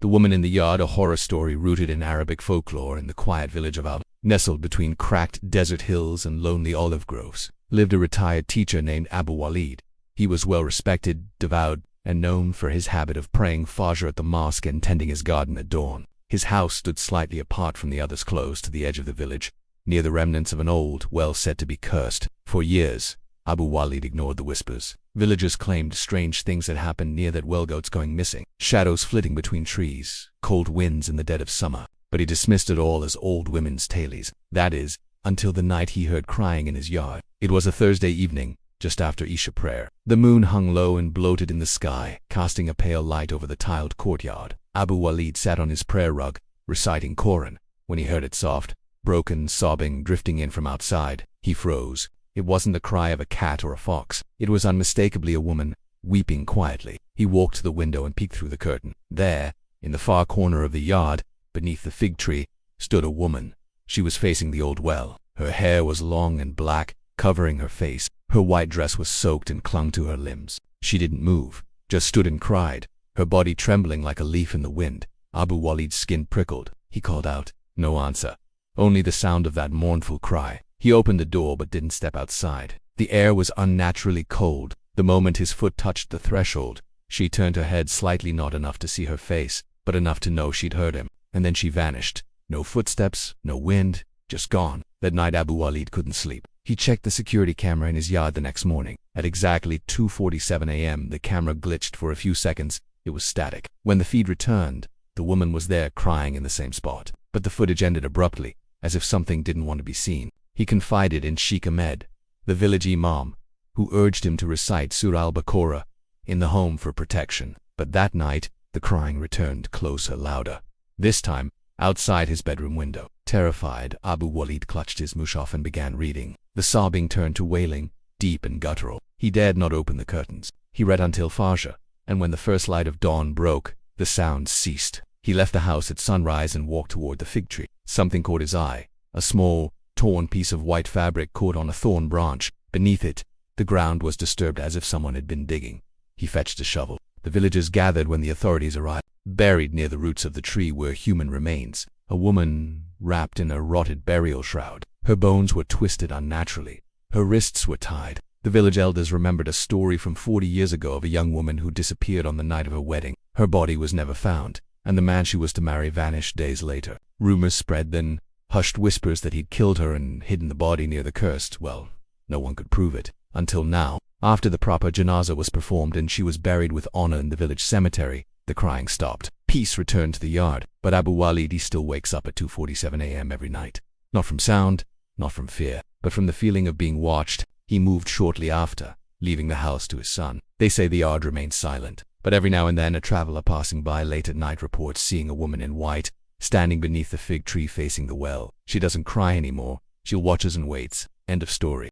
The Woman in the Yard, a horror story rooted in Arabic folklore. In the quiet village of Al, nestled between cracked desert hills and lonely olive groves, lived a retired teacher named Abu Walid. He was well respected, devout, and known for his habit of praying Fajr at the mosque and tending his garden at dawn. His house stood slightly apart from the others, close to the edge of the village, near the remnants of an old well said to be cursed. For years, Abu Walid ignored the whispers. Villagers claimed strange things had happened near that well, goats going missing, shadows flitting between trees, cold winds in the dead of summer. But he dismissed it all as old women's tales. That is, until the night he heard crying in his yard. It was a Thursday evening, just after Isha prayer. The moon hung low and bloated in the sky, casting a pale light over the tiled courtyard. Abu Walid sat on his prayer rug, reciting Quran, when he heard it soft, broken sobbing drifting in from outside. He froze. It wasn't the cry of a cat or a fox. It was unmistakably a woman, weeping quietly. He walked to the window and peeked through the curtain. There, in the far corner of the yard, beneath the fig tree, stood a woman. She was facing the old well. Her hair was long and black, covering her face. Her white dress was soaked and clung to her limbs. She didn't move, just stood and cried, her body trembling like a leaf in the wind. Abu Walid's skin prickled. He called out. No answer. Only the sound of that mournful cry. He opened the door but didn't step outside. The air was unnaturally cold. The moment his foot touched the threshold, she turned her head slightly, not enough to see her face, but enough to know she'd heard him. And then she vanished. No footsteps, no wind, just gone. That night Abu Walid couldn't sleep. He checked the security camera in his yard the next morning. At exactly 2:47 a.m. the camera glitched for a few seconds. It was static. When the feed returned, the woman was there crying in the same spot. But the footage ended abruptly, as if something didn't want to be seen. He confided in Sheikh Ahmed, the village imam, who urged him to recite Surah al-Baqarah in the home for protection. But that night, the crying returned, closer, louder. This time, outside his bedroom window. Terrified, Abu Walid clutched his mushaf and began reading. The sobbing turned to wailing, deep and guttural. He dared not open the curtains. He read until Fajr, and when the first light of dawn broke, the sound ceased. He left the house at sunrise and walked toward the fig tree. Something caught his eye. A small, torn piece of white fabric caught on a thorn branch. Beneath it, the ground was disturbed as if someone had been digging. He fetched a shovel. The villagers gathered when the authorities arrived. Buried near the roots of the tree were human remains. A woman wrapped in a rotted burial shroud. Her bones were twisted unnaturally. Her wrists were tied. The village elders remembered a story from 40 years ago of a young woman who disappeared on the night of her wedding. Her body was never found, and the man she was to marry vanished days later. Rumors spread then, hushed whispers that he'd killed her and hidden the body near the cursed well. No one could prove it. Until now, after the proper janazah was performed and she was buried with honor in the village cemetery, the crying stopped. Peace returned to the yard, but Abu Walid still wakes up at 2:47 a.m. every night. Not from sound, not from fear, but from the feeling of being watched. He moved shortly after, leaving the house to his son. They say the yard remains silent, but every now and then a traveler passing by late at night reports seeing a woman in white, standing beneath the fig tree facing the well. She doesn't cry anymore. She watches and waits. End of story.